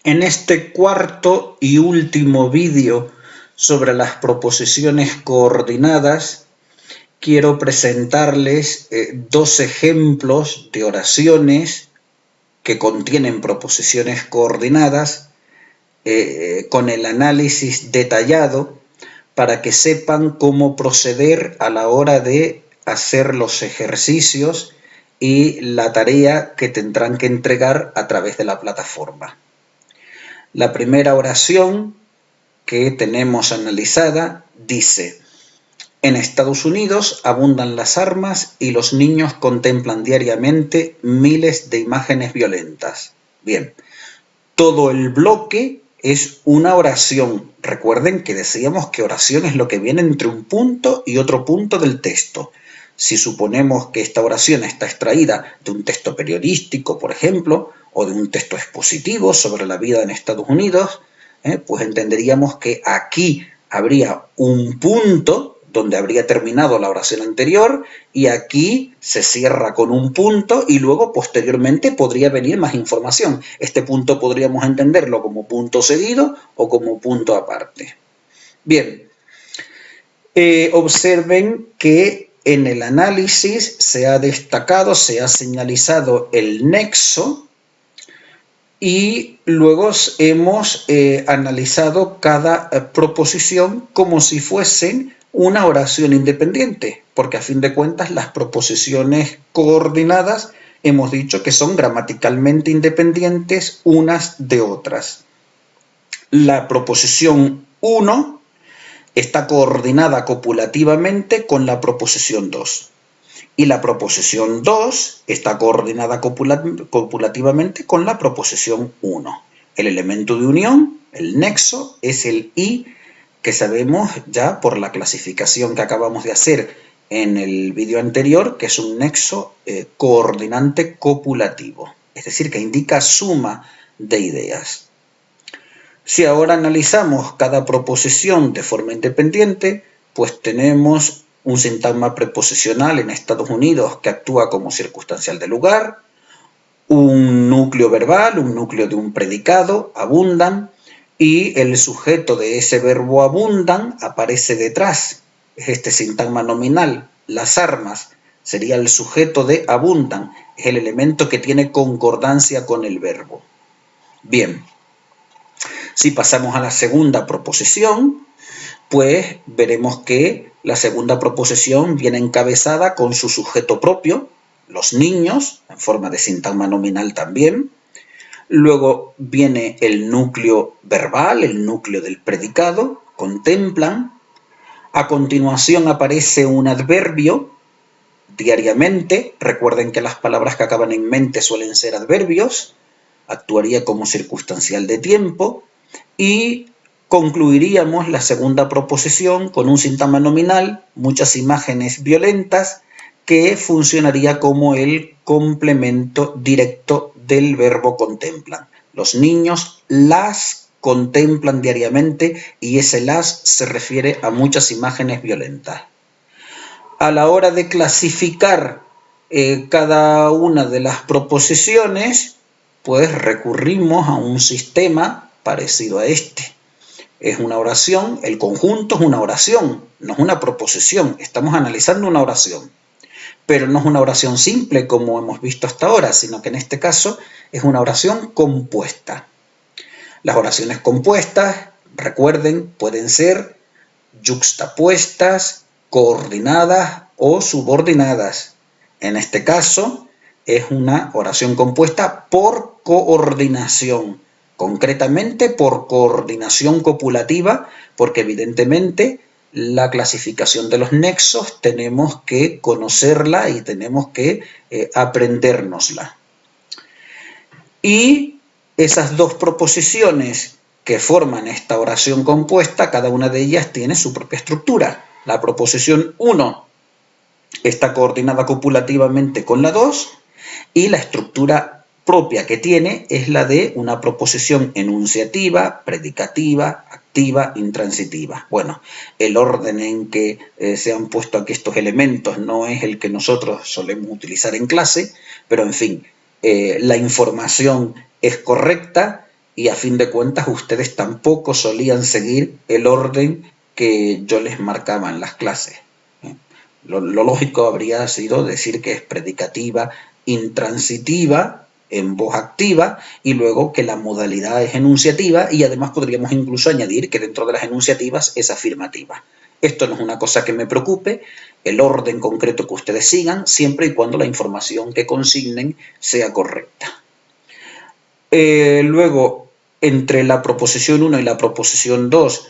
En este cuarto y último vídeo sobre las proposiciones coordinadas, quiero presentarles dos ejemplos de oraciones que contienen proposiciones coordinadas con el análisis detallado para que sepan cómo proceder a la hora de hacer los ejercicios y la tarea que tendrán que entregar a través de la plataforma. La primera oración que tenemos analizada dice: en Estados Unidos abundan las armas y los niños contemplan diariamente miles de imágenes violentas. Bien, todo el bloque es una oración. Recuerden que decíamos que oración es lo que viene entre un punto y otro punto del texto. Si suponemos que esta oración está extraída de un texto periodístico, por ejemplo, o de un texto expositivo sobre la vida en Estados Unidos, pues entenderíamos que aquí habría un punto donde habría terminado la oración anterior y aquí se cierra con un punto y luego posteriormente podría venir más información. Este punto podríamos entenderlo como punto seguido o como punto aparte. Bien, observen que en el análisis se ha destacado, se ha señalizado el nexo y luego hemos analizado cada proposición como si fuesen una oración independiente, porque a fin de cuentas las proposiciones coordinadas hemos dicho que son gramaticalmente independientes unas de otras. La proposición 1 está coordinada copulativamente con la proposición 2. Y la proposición 2 está coordinada copulativamente con la proposición 1. El elemento de unión, el nexo, es el I, que sabemos ya por la clasificación que acabamos de hacer en el vídeo anterior, que es un nexo coordinante copulativo, es decir, que indica suma de ideas. Si ahora analizamos cada proposición de forma independiente, pues tenemos un sintagma preposicional en Estados Unidos que actúa como circunstancial de lugar, un núcleo verbal, un núcleo de un predicado, abundan, y el sujeto de ese verbo abundan aparece detrás. Es este sintagma nominal. Las armas sería el sujeto de abundan, es el elemento que tiene concordancia con el verbo. Bien. Si pasamos a la segunda proposición, pues veremos que la segunda proposición viene encabezada con su sujeto propio, los niños, en forma de sintagma nominal también. Luego viene el núcleo verbal, el núcleo del predicado, contemplan. A continuación aparece un adverbio, diariamente. Recuerden que las palabras que acaban en mente suelen ser adverbios. Actuaría como circunstancial de tiempo. Y concluiríamos la segunda proposición con un sintagma nominal, muchas imágenes violentas, que funcionaría como el complemento directo del verbo contemplan. Los niños las contemplan diariamente y ese las se refiere a muchas imágenes violentas. A la hora de clasificar cada una de las proposiciones, pues recurrimos a un sistema parecido a este. Es una oración, el conjunto es una oración, no es una proposición. Estamos analizando una oración, pero no es una oración simple como hemos visto hasta ahora, sino que en este caso es una oración compuesta. Las oraciones compuestas, recuerden, pueden ser yuxtapuestas, coordinadas o subordinadas. En este caso es una oración compuesta por coordinación, concretamente por coordinación copulativa, porque evidentemente la clasificación de los nexos tenemos que conocerla y tenemos que aprendérnosla. Y esas dos proposiciones que forman esta oración compuesta, cada una de ellas tiene su propia estructura. La proposición 1 está coordinada copulativamente con la 2 y la estructura propia que tiene es la de una proposición enunciativa, predicativa, activa, intransitiva. Bueno, el orden en que se han puesto aquí estos elementos no es el que nosotros solemos utilizar en clase, pero en fin, la información es correcta y a fin de cuentas ustedes tampoco solían seguir el orden que yo les marcaba en las clases. Lo lógico habría sido decir que es predicativa intransitiva en voz activa y luego que la modalidad es enunciativa y además podríamos incluso añadir que dentro de las enunciativas es afirmativa. Esto no es una cosa que me preocupe, el orden concreto que ustedes sigan, siempre y cuando la información que consignen sea correcta. Luego, entre la proposición 1 y la proposición 2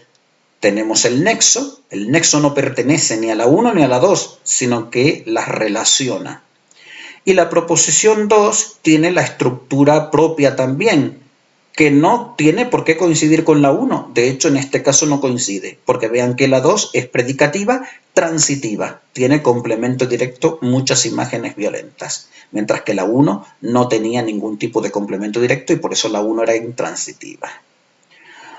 tenemos el nexo. El nexo no pertenece ni a la 1 ni a la 2, sino que las relaciona. Y la proposición 2 tiene la estructura propia también, que no tiene por qué coincidir con la 1. De hecho, en este caso no coincide, porque vean que la 2 es predicativa transitiva. Tiene complemento directo muchas imágenes violentas, mientras que la 1 no tenía ningún tipo de complemento directo y por eso la 1 era intransitiva.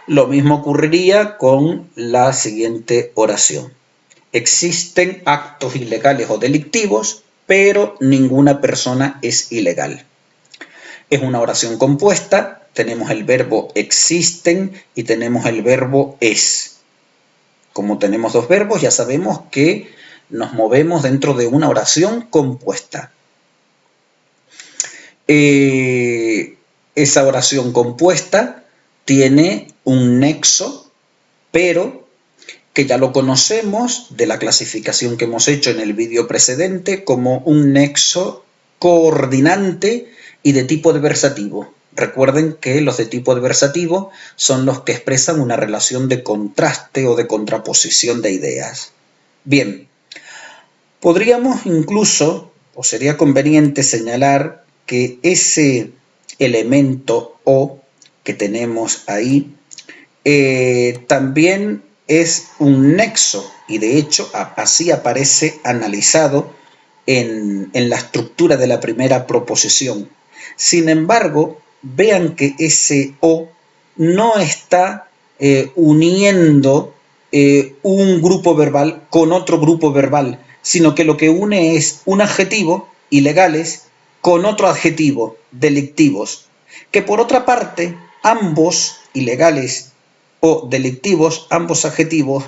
Lo mismo ocurriría con la siguiente oración. Existen actos ilegales o delictivos, pero ninguna persona es ilegal. Es una oración compuesta, tenemos el verbo existen y tenemos el verbo es. Como tenemos dos verbos, ya sabemos que nos movemos dentro de una oración compuesta. Esa oración compuesta tiene un nexo, pero que ya lo conocemos de la clasificación que hemos hecho en el vídeo precedente como un nexo coordinante y de tipo adversativo. Recuerden que los de tipo adversativo son los que expresan una relación de contraste o de contraposición de ideas. Bien, podríamos incluso, o sería conveniente señalar que ese elemento O que tenemos ahí también es un nexo y de hecho así aparece analizado en la estructura de la primera proposición. Sin embargo, vean que ese O no está uniendo un grupo verbal con otro grupo verbal, sino que lo que une es un adjetivo, ilegales, con otro adjetivo, delictivos, que por otra parte, ambos, ilegales o delictivos, ambos adjetivos,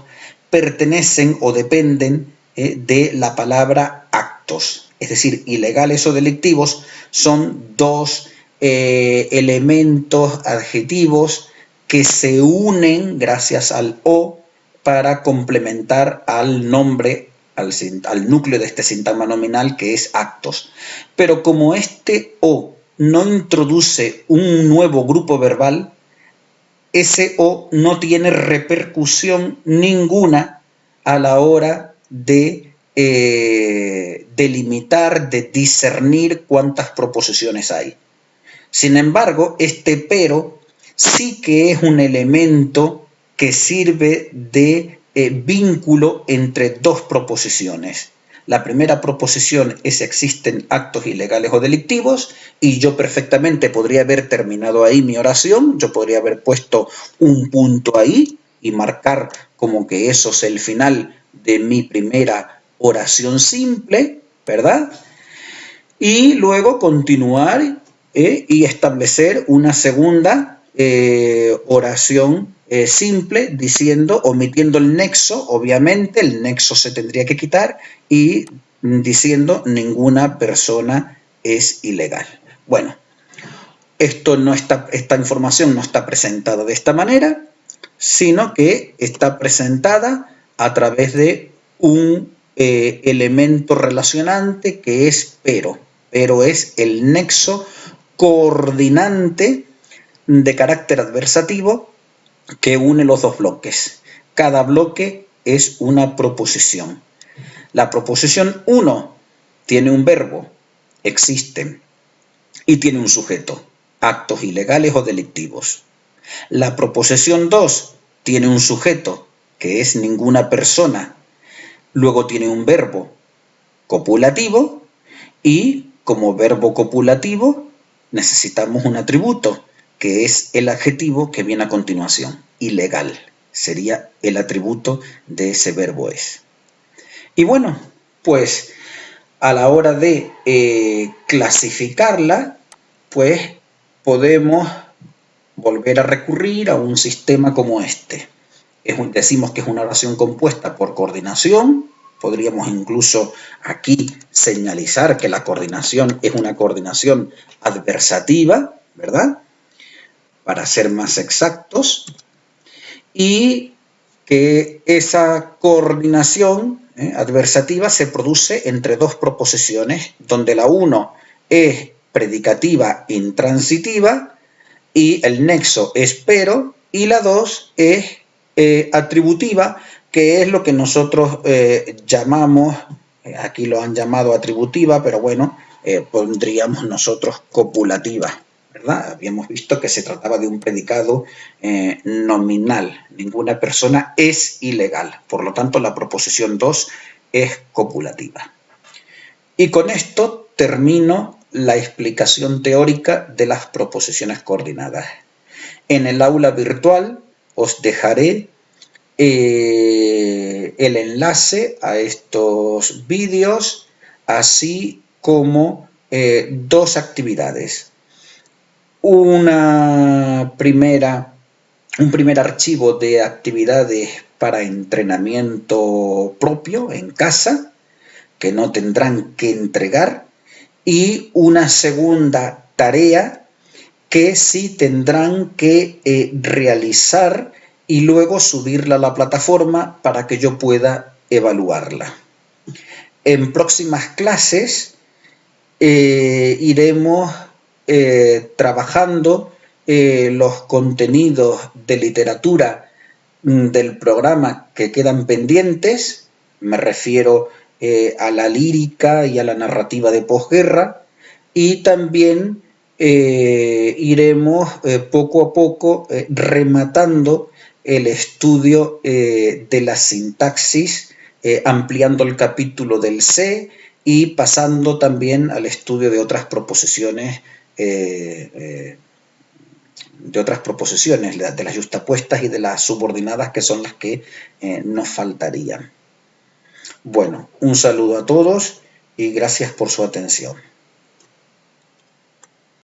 pertenecen o dependen de la palabra actos. Es decir, ilegales o delictivos son dos elementos adjetivos que se unen gracias al O para complementar al nombre, al núcleo de este sintagma nominal que es actos. Pero como este O no introduce un nuevo grupo verbal, ese O no tiene repercusión ninguna a la hora de delimitar, de discernir cuántas proposiciones hay. Sin embargo, este pero sí que es un elemento que sirve de vínculo entre dos proposiciones. La primera proposición es existen actos ilegales o delictivos y yo perfectamente podría haber terminado ahí mi oración, yo podría haber puesto un punto ahí y marcar como que eso es el final de mi primera oración simple, ¿verdad? Y luego continuar y establecer una segunda oración simple diciendo, omitiendo el nexo, obviamente el nexo se tendría que quitar y diciendo ninguna persona es ilegal. Bueno, esta información no está presentada de esta manera, sino que está presentada a través de un elemento relacionante que es pero. Pero es el nexo coordinante de carácter adversativo que une los dos bloques. Cada bloque es una proposición. La proposición 1 tiene un verbo, existen, y tiene un sujeto, actos ilegales o delictivos. La proposición 2 tiene un sujeto, que es ninguna persona, luego tiene un verbo copulativo y como verbo copulativo necesitamos un atributo, que es el adjetivo que viene a continuación, ilegal, sería el atributo de ese verbo es. Y bueno, pues a la hora de clasificarla, pues podemos volver a recurrir a un sistema como este. Decimos que es una oración compuesta por coordinación. Podríamos incluso aquí señalizar que la coordinación es una coordinación adversativa, ¿verdad? Para ser más exactos. Y que esa coordinación adversativa se produce entre dos proposiciones, donde la 1 es predicativa intransitiva y el nexo es pero, y la 2 es atributiva, que es lo que nosotros llamamos, aquí lo han llamado atributiva, pero bueno, pondríamos nosotros copulativa, ¿verdad? Habíamos visto que se trataba de un predicado nominal. Ninguna persona es ilegal. Por lo tanto, la proposición 2 es copulativa. Y con esto termino la explicación teórica de las proposiciones coordinadas. En el aula virtual os dejaré el enlace a estos vídeos, así como dos actividades. Un primer archivo de actividades para entrenamiento propio en casa, que no tendrán que entregar, y una segunda tarea que sí tendrán que realizar y luego subirla a la plataforma para que yo pueda evaluarla. En próximas clases iremos trabajando los contenidos de literatura del programa que quedan pendientes. Me refiero a la lírica y a la narrativa de posguerra, y también iremos poco a poco rematando el estudio de la sintaxis, ampliando el capítulo del C y pasando también al estudio de otras proposiciones, de las yuxtapuestas y de las subordinadas, que son las que nos faltarían. Bueno, un saludo a todos y gracias por su atención.